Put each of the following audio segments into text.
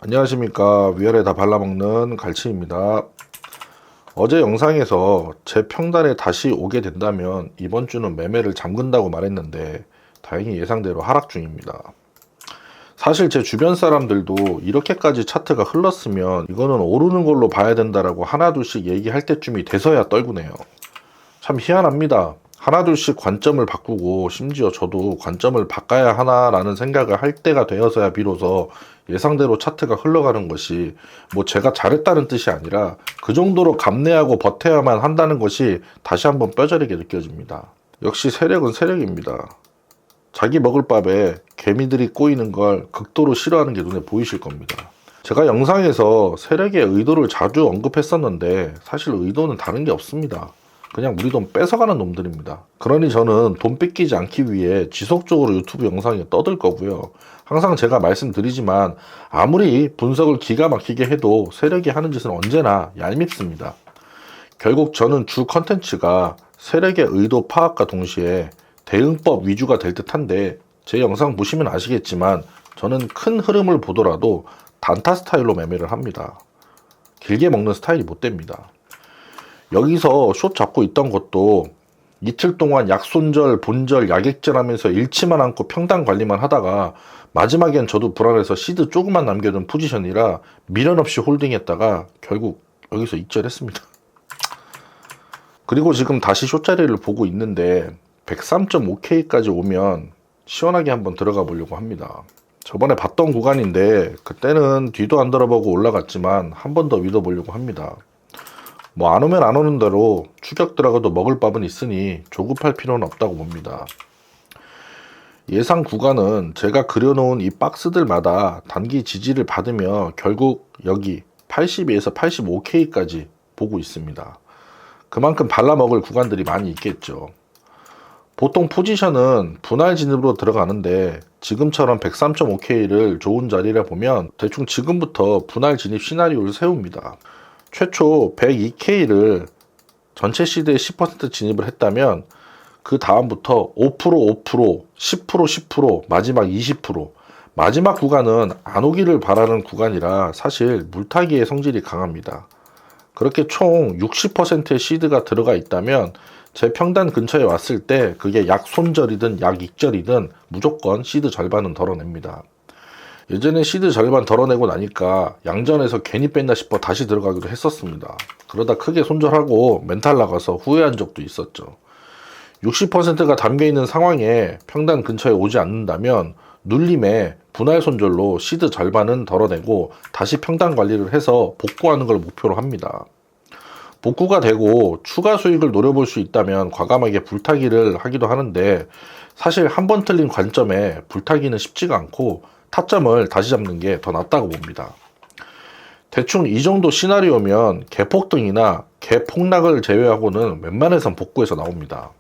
안녕하십니까. 위아래 다 발라먹는 갈치입니다. 어제 영상에서 제 평단에 다시 오게 된다면 이번 주는 매매를 잠근다고 말했는데 다행히 예상대로 하락 중입니다. 사실 제 주변 사람들도 이렇게까지 차트가 흘렀으면 이거는 오르는 걸로 봐야 된다라고 하나둘씩 얘기할 때쯤이 돼서야 떨구네요. 참 희한합니다. 하나둘씩 관점을 바꾸고 심지어 저도 관점을 바꿔야 하나라는 생각을 할 때가 되어서야 비로소 예상대로 차트가 흘러가는 것이 뭐 제가 잘했다는 뜻이 아니라 그 정도로 감내하고 버텨야만 한다는 것이 다시 한번 뼈저리게 느껴집니다. 역시 세력은 세력입니다. 자기 먹을 밥에 개미들이 꼬이는 걸 극도로 싫어하는 게 눈에 보이실 겁니다. 제가 영상에서 세력의 의도를 자주 언급했었는데 사실 의도는 다른 게 없습니다. 그냥 우리 돈 뺏어가는 놈들입니다. 그러니 저는 돈 뺏기지 않기 위해 지속적으로 유튜브 영상에 떠들 거고요. 항상 제가 말씀드리지만 아무리 분석을 기가 막히게 해도 세력이 하는 짓은 언제나 얄밉습니다. 결국 저는 주 컨텐츠가 세력의 의도 파악과 동시에 대응법 위주가 될 듯한데 제 영상 보시면 아시겠지만 저는 큰 흐름을 보더라도 단타 스타일로 매매를 합니다. 길게 먹는 스타일이 못 됩니다. 여기서 숏 잡고 있던 것도 이틀 동안 약손절, 본절, 약액절 하면서 잃지만 않고 평단 관리만 하다가 마지막엔 저도 불안해서 시드 조금만 남겨둔 포지션이라 미련 없이 홀딩했다가 결국 여기서 익절했습니다. 그리고 지금 다시 숏 자리를 보고 있는데 103.5K까지 오면 시원하게 한번 들어가 보려고 합니다. 저번에 봤던 구간인데 그때는 뒤도 안 돌아보고 올라갔지만 한 번 더 믿어보려고 합니다. 뭐 안 오면 안 오는 대로 추격 들어가도 먹을 밥은 있으니 조급할 필요는 없다고 봅니다. 예상 구간은 제가 그려놓은 이 박스들마다 단기 지지를 받으며 결국 여기 82에서 85K까지 보고 있습니다. 그만큼 발라먹을 구간들이 많이 있겠죠. 보통 포지션은 분할 진입으로 들어가는데 지금처럼 103.5K를 좋은 자리라 보면 대충 지금부터 분할 진입 시나리오를 세웁니다. 최초 102K를 전체 시드에 10% 진입을 했다면 그 다음부터 5%, 5%, 10%, 10%, 마지막 20%. 마지막 구간은 안 오기를 바라는 구간이라 사실 물타기의 성질이 강합니다. 그렇게 총 60%의 시드가 들어가 있다면 제 평단 근처에 왔을 때 그게 약 손절이든 약 익절이든 무조건 시드 절반은 덜어냅니다. 예전에 시드 절반 덜어내고 나니까 양전에서 괜히 뺐나 싶어 다시 들어가기도 했었습니다. 그러다 크게 손절하고 멘탈 나가서 후회한 적도 있었죠. 60%가 담겨있는 상황에 평단 근처에 오지 않는다면 눌림에 분할 손절로 시드 절반은 덜어내고 다시 평단 관리를 해서 복구하는 걸 목표로 합니다. 복구가 되고 추가 수익을 노려볼 수 있다면 과감하게 불타기를 하기도 하는데 사실 한 번 틀린 관점에 불타기는 쉽지가 않고 타점을 다시 잡는 게 더 낫다고 봅니다. 대충 이 정도 시나리오면 개폭등이나 개폭락을 제외하고는 웬만해선 복구해서 나옵니다.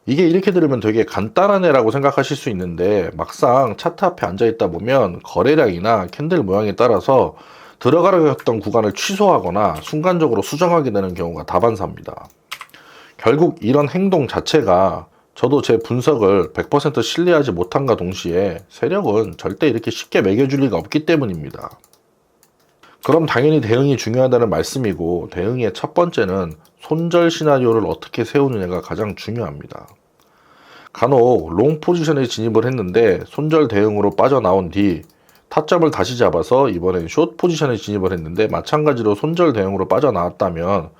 이게 이렇게 들으면 되게 간단한 애라고 생각하실 수 있는데 막상 차트 앞에 앉아있다 보면 거래량이나 캔들 모양에 따라서 들어가려고 했던 구간을 취소하거나 순간적으로 수정하게 되는 경우가 다반사입니다. 결국 이런 행동 자체가 저도 제 분석을 100% 신뢰하지 못함과 동시에 세력은 절대 이렇게 쉽게 매겨줄 리가 없기 때문입니다. 그럼 당연히 대응이 중요하다는 말씀이고 대응의 첫 번째는 손절 시나리오를 어떻게 세우느냐가 가장 중요합니다. 간혹 롱 포지션에 진입을 했는데 손절 대응으로 빠져나온 뒤 타점을 다시 잡아서 이번엔 숏 포지션에 진입을 했는데 마찬가지로 손절 대응으로 빠져나왔다면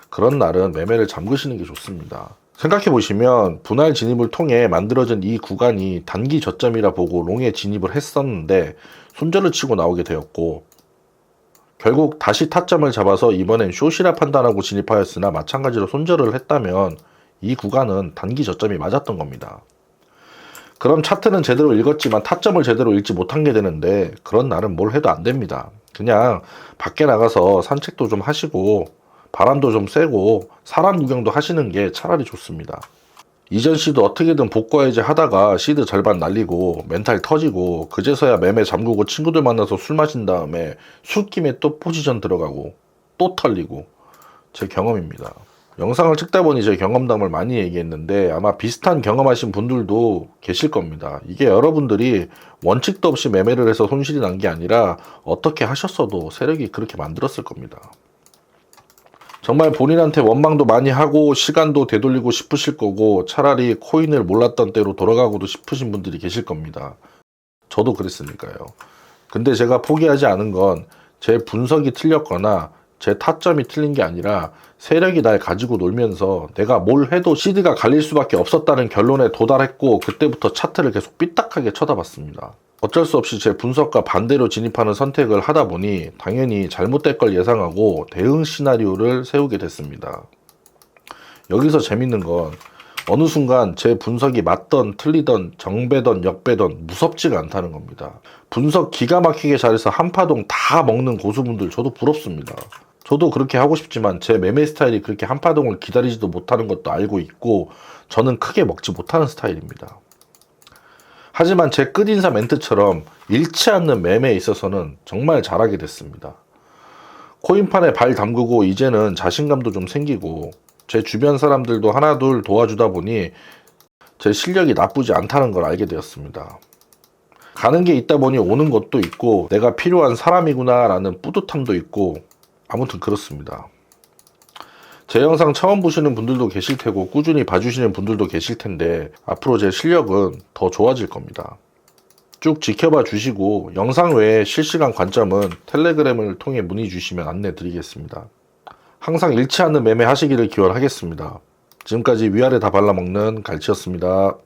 그런 날은 매매를 잠그시는 게 좋습니다. 생각해보시면 분할 진입을 통해 만들어진 이 구간이 단기 저점이라 보고 롱에 진입을 했었는데 손절을 치고 나오게 되었고 결국 다시 타점을 잡아서 이번엔 숏이라 판단하고 진입하였으나 마찬가지로 손절을 했다면 이 구간은 단기 저점이 맞았던 겁니다. 그럼 차트는 제대로 읽었지만 타점을 제대로 읽지 못한 게 되는데 그런 날은 뭘 해도 안 됩니다. 그냥 밖에 나가서 산책도 좀 하시고 바람도 좀 쐬고 사람 구경도 하시는 게 차라리 좋습니다. 이전 시드 어떻게든 복구해야지 하다가 시드 절반 날리고 멘탈 터지고 그제서야 매매 잠그고 친구들 만나서 술 마신 다음에 술김에 또 포지션 들어가고 또 털리고 제 경험입니다. 영상을 찍다 보니 제 경험담을 많이 얘기했는데 아마 비슷한 경험하신 분들도 계실 겁니다. 이게 여러분들이 원칙도 없이 매매를 해서 손실이 난 게 아니라 어떻게 하셨어도 세력이 그렇게 만들었을 겁니다. 정말 본인한테 원망도 많이 하고 시간도 되돌리고 싶으실 거고 차라리 코인을 몰랐던 때로 돌아가고도 싶으신 분들이 계실 겁니다. 저도 그랬으니까요. 근데 제가 포기하지 않은 건 제 분석이 틀렸거나 제 타점이 틀린 게 아니라 세력이 날 가지고 놀면서 내가 뭘 해도 시드가 갈릴 수밖에 없었다는 결론에 도달했고 그때부터 차트를 계속 삐딱하게 쳐다봤습니다. 어쩔 수 없이 제 분석과 반대로 진입하는 선택을 하다 보니 당연히 잘못될 걸 예상하고 대응 시나리오를 세우게 됐습니다. 여기서 재밌는 건 어느 순간 제 분석이 맞던 틀리던 정배던 역배던 무섭지가 않다는 겁니다. 분석 기가 막히게 잘해서 한파동 다 먹는 고수분들 저도 부럽습니다. 저도 그렇게 하고 싶지만 제 매매 스타일이 그렇게 한파동을 기다리지도 못하는 것도 알고 있고 저는 크게 먹지 못하는 스타일입니다. 하지만 제 끝인사 멘트처럼 잃지 않는 매매에 있어서는 정말 잘하게 됐습니다. 코인판에 발 담그고 이제는 자신감도 좀 생기고 제 주변 사람들도 하나둘 도와주다 보니 제 실력이 나쁘지 않다는 걸 알게 되었습니다. 가는 게 있다 보니 오는 것도 있고 내가 필요한 사람이구나 라는 뿌듯함도 있고 아무튼 그렇습니다. 제 영상 처음 보시는 분들도 계실 테고 꾸준히 봐주시는 분들도 계실 텐데 앞으로 제 실력은 더 좋아질 겁니다. 쭉 지켜봐 주시고 영상 외에 실시간 관점은 텔레그램을 통해 문의 주시면 안내 드리겠습니다. 항상 잃지 않는 매매 하시기를 기원하겠습니다. 지금까지 위아래 다 발라먹는 갈치였습니다.